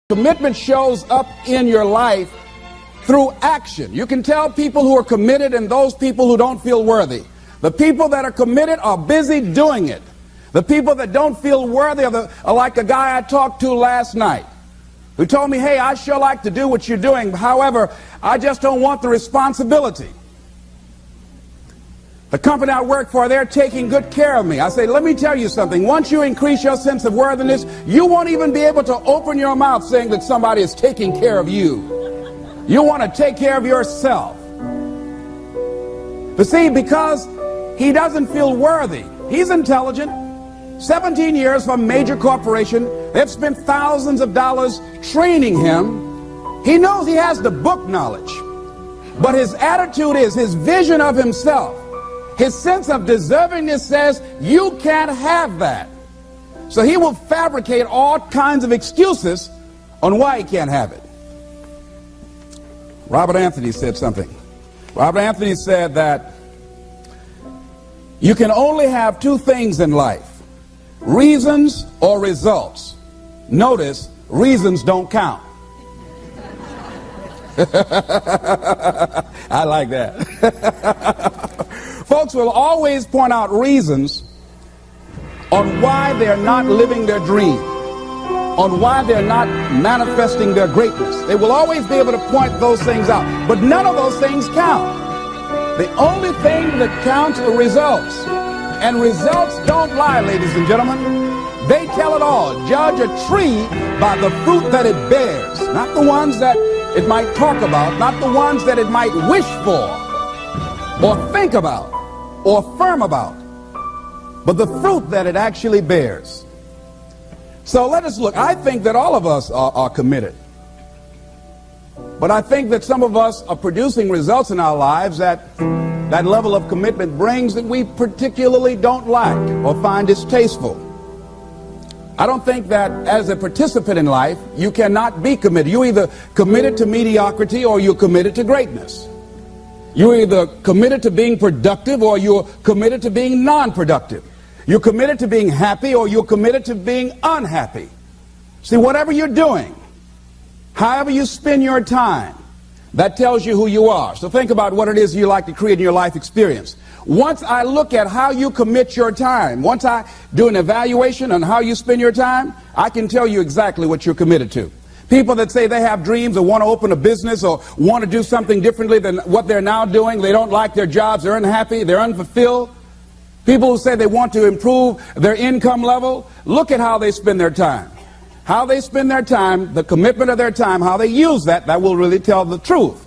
Commitment shows up in your life through action. You can tell people who are committed and those people who don't feel worthy. The people that are committed are busy doing it. The people that don't feel worthy are like a guy I talked to last night who told me, hey, I sure like to do what you're doing. However, I just don't want the responsibility. The company I work for, they're taking good care of me. I say, let me tell you something. Once you increase your sense of worthiness, you won't even be able to open your mouth saying that somebody is taking care of you. You want to take care of yourself. But see, because he doesn't feel worthy, he's intelligent. 17 years for a major corporation. They've spent thousands of dollars training him. He knows he has the book knowledge. But his attitude is, his vision of himself, his sense of deservingness says, you can't have that. So he will fabricate all kinds of excuses on why he can't have it. Robert Anthony said something. Robert Anthony said that you can only have two things in life: reasons or results. Notice, reasons don't count. I like that. Folks will always point out reasons on why they're not living their dream, on why they're not manifesting their greatness. They will always be able to point those things out, but none of those things count. The only thing that counts are results, and results don't lie, ladies and gentlemen. They tell it all. Judge a tree by the fruit that it bears, not the ones that it might talk about, not the ones that it might wish for or think about or affirm about, but the fruit that it actually bears. So let us look. I think that all of us are committed, but I think that some of us are producing results in our lives that level of commitment brings that we particularly don't like or find distasteful. I don't think that as a participant in life you cannot be committed. You're either committed to mediocrity or you're committed to greatness. You're either committed to being productive or you're committed to being non-productive. You're committed to being happy or you're committed to being unhappy. See, whatever you're doing, however you spend your time, that tells you who you are. So think about what it is you like to create in your life experience. Once I look at how you commit your time, once I do an evaluation on how you spend your time, I can tell you exactly what you're committed to. People that say they have dreams or want to open a business or want to do something differently than what they're now doing, they don't like their jobs, they're unhappy, they're unfulfilled. People who say they want to improve their income level, look at how they spend their time. How they spend their time, the commitment of their time, how they use that will really tell the truth.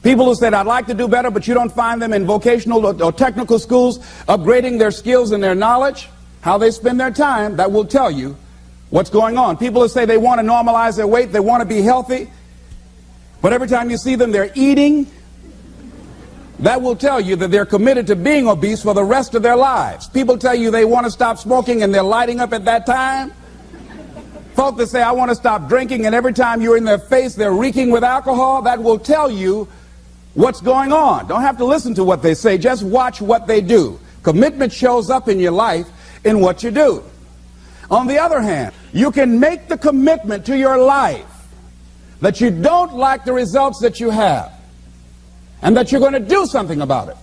People who said, I'd like to do better, but you don't find them in vocational or technical schools upgrading their skills and their knowledge, how they spend their time, that will tell you what's going on. People who say they want to normalize their weight, they want to be healthy, but every time you see them, they're eating, that will tell you that they're committed to being obese for the rest of their lives. People tell you they want to stop smoking and they're lighting up at that time. Folks that say, I want to stop drinking, and every time you're in their face, they're reeking with alcohol, that will tell you what's going on. Don't have to listen to what they say, just watch what they do. Commitment shows up in your life in what you do. On the other hand, you can make the commitment to your life that you don't like the results that you have and that you're going to do something about it.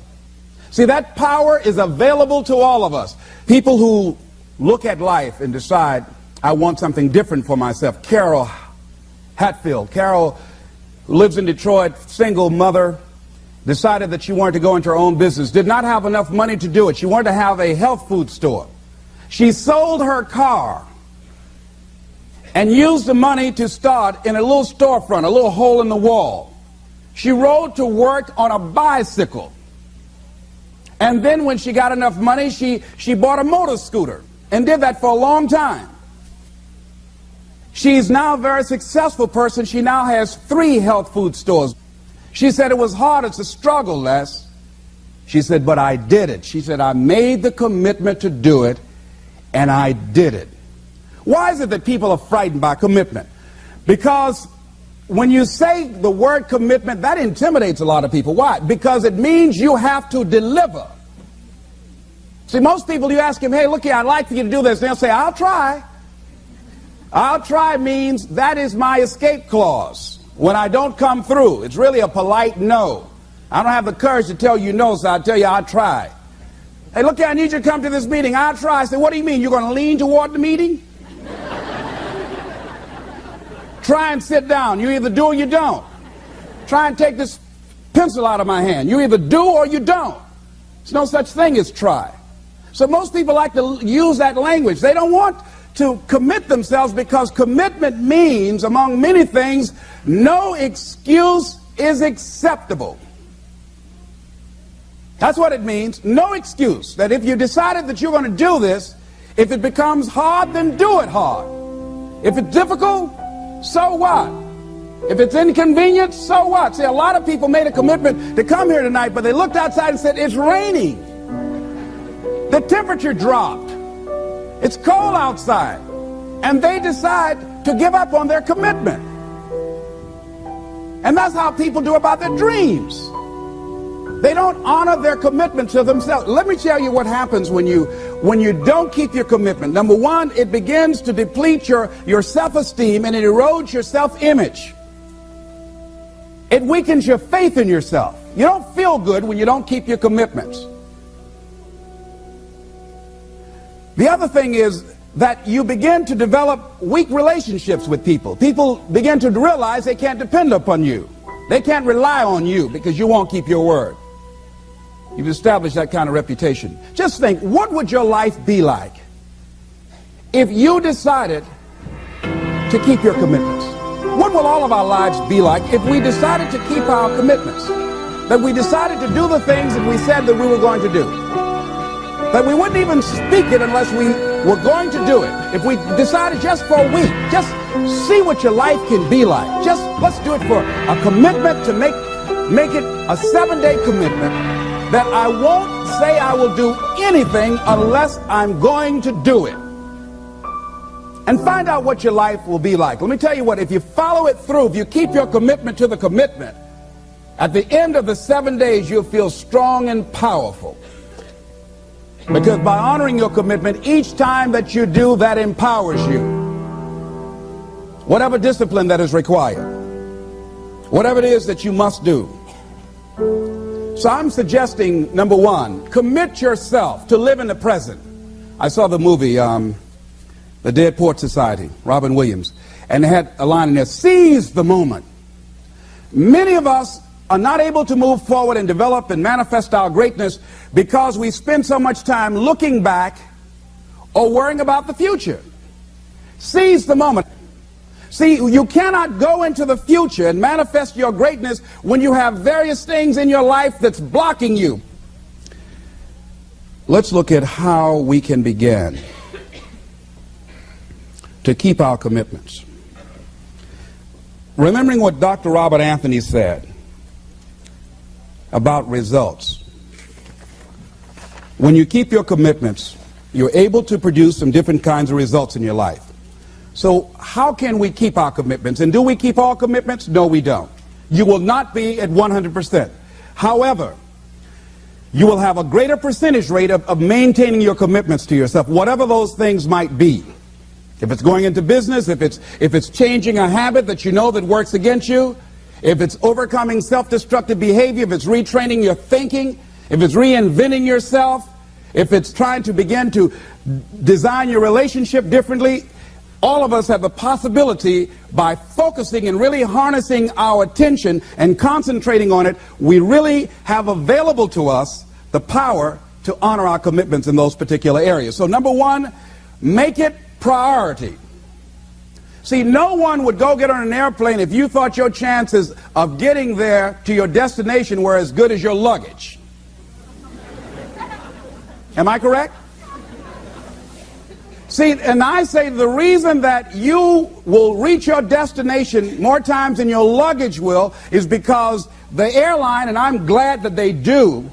See, that power is available to all of us. People who look at life and decide, I want something different for myself. Carol Hatfield. Carol, who lives in Detroit, single mother, decided that she wanted to go into her own business, did not have enough money to do it. She wanted to have a health food store. She sold her car and used the money to start in a little storefront, a little hole in the wall. She rode to work on a bicycle. And then when she got enough money, she bought a motor scooter and did that for a long time. She's now a very successful person. She now has 3 health food stores. She said it was hard. It's a struggle, Les. She said, but I did it. She said, I made the commitment to do it, and I did it. Why is it that people are frightened by commitment? Because when you say the word commitment, that intimidates a lot of people. Why? Because it means you have to deliver. See, most people, you ask them, hey, look here, I'd like for you to do this. They'll say, I'll try. I'll try means that is my escape clause. When I don't come through, it's really a polite no. I don't have the courage to tell you no, so I'll tell you I'll try. Hey, look, I need you to come to this meeting. I'll try. I say, what do you mean? You're going to lean toward the meeting? Try and sit down. You either do or you don't. Try and take this pencil out of my hand. You either do or you don't. There's no such thing as try. So most people like to use that language. They don't want to commit themselves because commitment means, among many things, no excuse is acceptable. That's what it means. No excuse. That if you decided that you're going to do this, if it becomes hard, then do it hard. If it's difficult, so what? If it's inconvenient, so what? See, a lot of people made a commitment to come here tonight, but they looked outside and said, it's raining. The temperature dropped. It's cold outside. And they decide to give up on their commitment. And that's how people do about their dreams. They don't honor their commitment to themselves. Let me tell you what happens when you don't keep your commitment. Number one, it begins to deplete your self-esteem and it erodes your self-image. It weakens your faith in yourself. You don't feel good when you don't keep your commitments. The other thing is that you begin to develop weak relationships with people. People begin to realize they can't depend upon you. They can't rely on you because you won't keep your word. You've established that kind of reputation. Just think, what would your life be like if you decided to keep your commitments? What will all of our lives be like if we decided to keep our commitments? That we decided to do the things that we said that we were going to do. That we wouldn't even speak it unless we were going to do it. If we decided just for a week, just see what your life can be like. Just let's do it for a commitment to make it a 7-day commitment that I won't say I will do anything unless I'm going to do it. And find out what your life will be like. Let me tell you what, if you follow it through, if you keep your commitment to the commitment, at the end of the 7 days, you'll feel strong and powerful. Because by honoring your commitment, each time that you do, that empowers you. Whatever discipline that is required. Whatever it is that you must do. So I'm suggesting, number one, commit yourself to live in the present. I saw the movie, The Dead Poets Society, Robin Williams, and they had a line in there, seize the moment. Many of us are not able to move forward and develop and manifest our greatness because we spend so much time looking back or worrying about the future. Seize the moment. See, you cannot go into the future and manifest your greatness when you have various things in your life that's blocking you. Let's look at how we can begin to keep our commitments. Remembering what Dr. Robert Anthony said about results. When you keep your commitments, you're able to produce some different kinds of results in your life. So how can we keep our commitments? And do we keep all commitments? No, we don't. You will not be at 100%. However, you will have a greater percentage rate of maintaining your commitments to yourself, whatever those things might be. If it's going into business, if it's changing a habit that you know that works against you, if it's overcoming self-destructive behavior, if it's retraining your thinking, if it's reinventing yourself, if it's trying to begin to design your relationship differently, all of us have the possibility, by focusing and really harnessing our attention and concentrating on it, we really have available to us the power to honor our commitments in those particular areas. So number one, make it priority. See, no one would go get on an airplane if you thought your chances of getting there to your destination were as good as your luggage. Am I correct? See, and I say the reason that you will reach your destination more times than your luggage will is because the airline, and I'm glad that they do,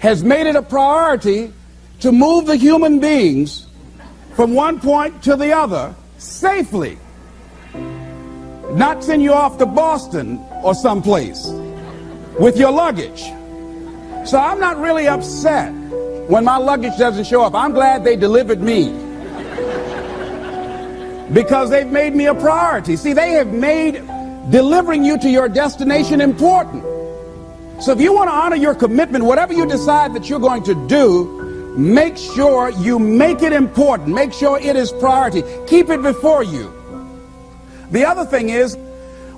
has made it a priority to move the human beings from one point to the other safely. Not send you off to Boston or someplace with your luggage. So I'm not really upset when my luggage doesn't show up. I'm glad they delivered me. because they've made me a priority. See, they have made delivering you to your destination important. So if you want to honor your commitment, whatever you decide that you're going to do, make sure you make it important. Make sure it is priority. Keep it before you. The other thing is,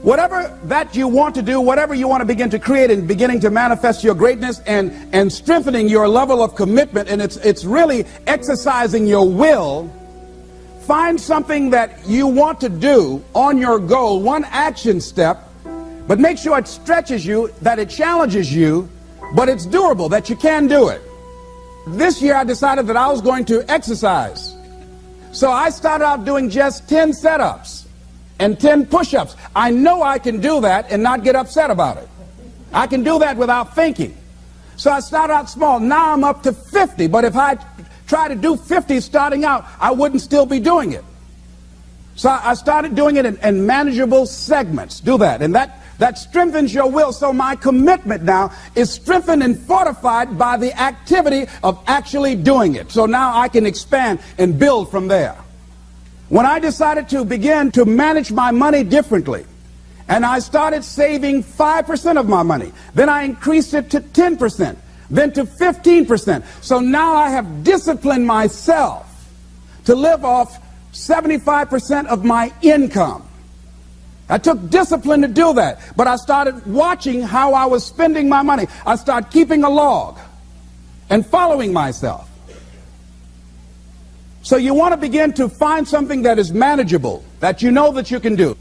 whatever that you want to do, whatever you want to begin to create and beginning to manifest your greatness and strengthening your level of commitment, and it's really exercising your will. Find something that you want to do on your goal, one action step, but make sure it stretches you, that it challenges you, but it's doable, that you can do it. This year I decided that I was going to exercise. So I started out doing just 10 setups and 10 push-ups. I know I can do that and not get upset about it. I can do that without thinking. So I started out small. Now I'm up to 50, but if I try to do 50 starting out, I wouldn't still be doing it. So I started doing it in manageable segments. Do that, and that strengthens your will. So my commitment now is strengthened and fortified by the activity of actually doing it. So now I can expand and build from there. When I decided to begin to manage my money differently, and I started saving 5% of my money, then I increased it to 10%. Then to 15%. So now I have disciplined myself to live off 75% of my income. I took discipline to do that, but I started watching how I was spending my money. I started keeping a log and following myself. So you want to begin to find something that is manageable, that you know that you can do.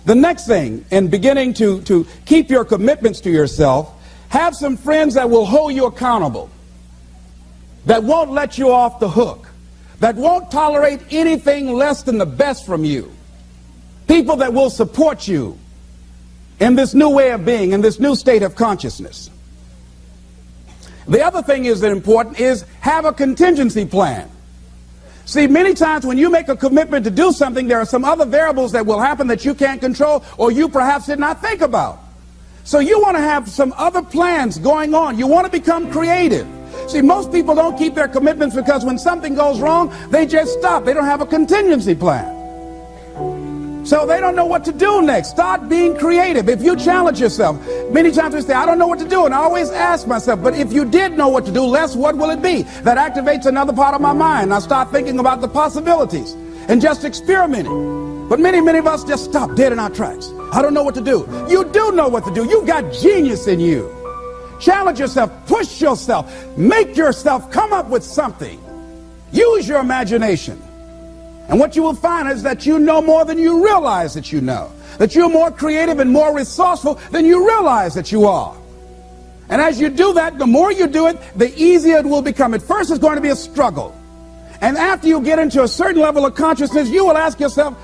The next thing, in beginning to keep your commitments to yourself, have some friends that will hold you accountable, that won't let you off the hook, that won't tolerate anything less than the best from you. People that will support you in this new way of being, in this new state of consciousness. The other thing is that important is have a contingency plan. See, many times when you make a commitment to do something, there are some other variables that will happen that you can't control or you perhaps did not think about. So you want to have some other plans going on. You want to become creative. See, most people don't keep their commitments because when something goes wrong, they just stop. They don't have a contingency plan. So they don't know what to do next. Start being creative. If you challenge yourself, many times we say, I don't know what to do. And I always ask myself, but if you did know what to do, Les, what will it be? That activates another part of my mind. I start thinking about the possibilities and just experimenting. But many of us just stop dead in our tracks. I don't know what to do. You do know what to do. You've got genius in you. Challenge yourself. Push yourself. Make yourself come up with something. Use your imagination. And what you will find is that you know more than you realize that you know. That you're more creative and more resourceful than you realize that you are. And as you do that, the more you do it, the easier it will become. At first, it's going to be a struggle. And after you get into a certain level of consciousness, you will ask yourself,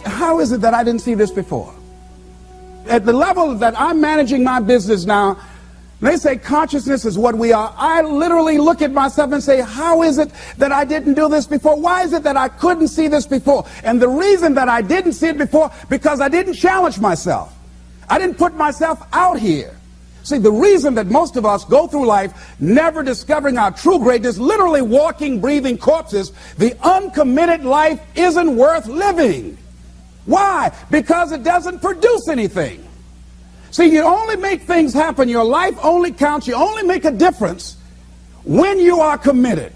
how is it that I didn't see this before? At the level that I'm managing my business now, they say consciousness is what we are. I literally look at myself and say, how is it that I didn't do this before? Why is it that I couldn't see this before? And the reason that I didn't see it before, because I didn't challenge myself. I didn't put myself out here. See, the reason that most of us go through life never discovering our true greatness, literally walking, breathing corpses, the uncommitted life isn't worth living. Why? Because it doesn't produce anything. See, you only make things happen. Your life only counts. You only make a difference when you are committed.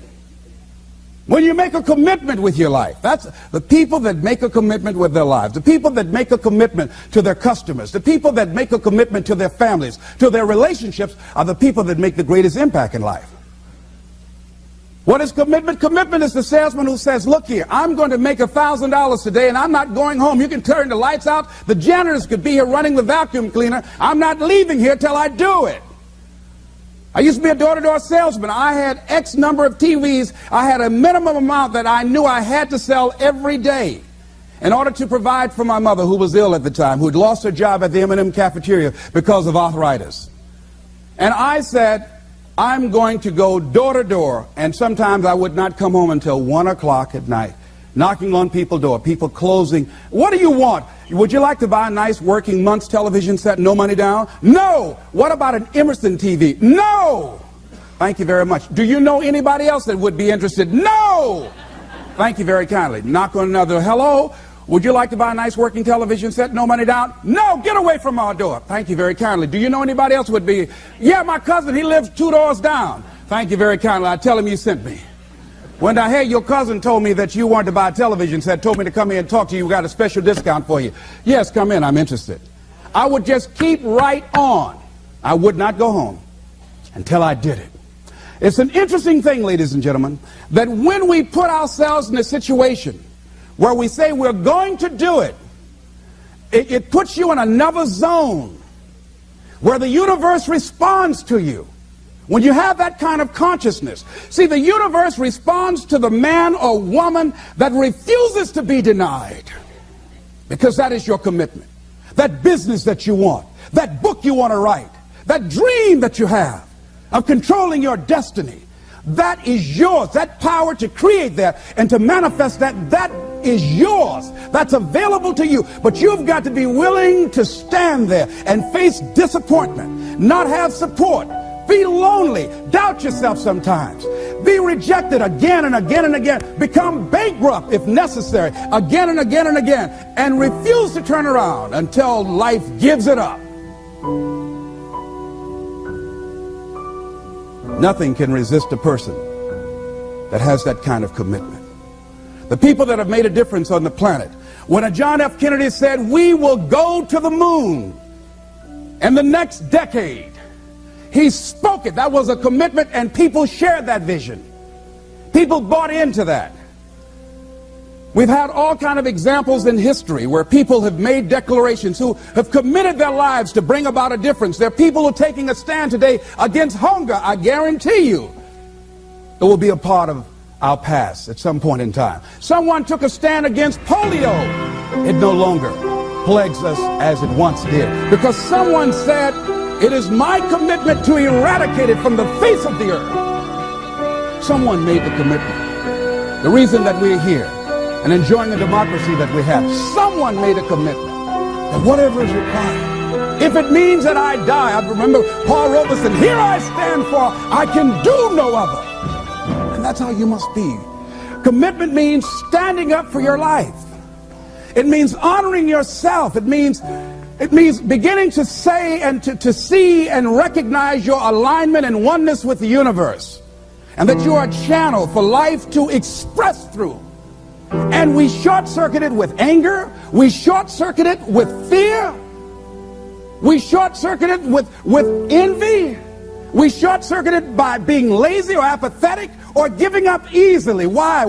When you make a commitment with your life. That's the people that make a commitment with their lives. The people that make a commitment to their customers. The people that make a commitment to their families, to their relationships, are the people that make the greatest impact in life. What is commitment? Commitment is the salesman who says, look here, I'm going to make $1,000 today and I'm not going home. You can turn the lights out. The janitors could be here running the vacuum cleaner. I'm not leaving here till I do it. I used to be a door-to-door salesman. I had X number of TVs. I had a minimum amount that I knew I had to sell every day in order to provide for my mother, who was ill at the time, who had lost her job at the M&M cafeteria because of arthritis. And I said, I'm going to go door to door, and sometimes I would not come home until 1 o'clock at night, knocking on people's door, people closing. What do you want? Would you like to buy a nice working month's television set, no money down? No! What about an Emerson TV? No! Thank you very much. Do you know anybody else that would be interested? No! Thank you very kindly. Knock on another. Hello? Would you like to buy a nice working television set? No money down? No, get away from our door. Thank you very kindly. Do you know anybody else would be? Yeah, my cousin, he lives 2 doors down. Thank you very kindly. I tell him you sent me. When I heard your cousin told me that you wanted to buy a television set, told me to come here and talk to you, we got a special discount for you. Yes, come in, I'm interested. I would just keep right on. I would not go home until I did it. It's an interesting thing, ladies and gentlemen, that when we put ourselves in a situation where we say we're going to do it, it puts you in another zone where the universe responds to you. When you have that kind of consciousness, see, the universe responds to the man or woman that refuses to be denied, because that is your commitment. That business that you want, that book you want to write, that dream that you have of controlling your destiny, that is yours. That power to create that and to manifest that, that is yours. That's available to you. But you've got to be willing to stand there and face disappointment, not have support, be lonely, doubt yourself sometimes, be rejected again and again and again, become bankrupt if necessary, again and again and again, and refuse to turn around until life gives it up. Nothing can resist a person that has that kind of commitment. The people that have made a difference on the planet. When John F. Kennedy said, we will go to the moon in the next decade, he spoke it. That was a commitment, and people shared that vision. People bought into that. We've had all kinds of examples in history where people have made declarations, who have committed their lives to bring about a difference. There are people who are taking a stand today against hunger. I guarantee you it will be a part of our past at some point in time. Someone took a stand against polio. It no longer plagues us as it once did, because someone said, it is my commitment to eradicate it from the face of the earth. Someone made the commitment. The reason that we're here and enjoying the democracy that we have, someone made a commitment that whatever is required, if it means that I die. I remember Paul Robeson, here I stand, for I can do no other. And that's how you must be. Commitment means standing up for your life. It means honoring yourself. It means beginning to say and to see and recognize your alignment and oneness with the universe, and that you are a channel for life to express through. And we short-circuit it with anger. We short-circuit it with fear. We short-circuit it with envy. We short-circuit it by being lazy or apathetic or giving up easily. Why?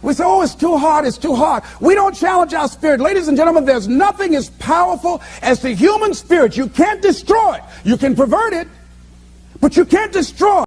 We say, oh, it's too hard, it's too hard. We don't challenge our spirit. Ladies and gentlemen, there's nothing as powerful as the human spirit. You can't destroy it. You can pervert it, but you can't destroy it.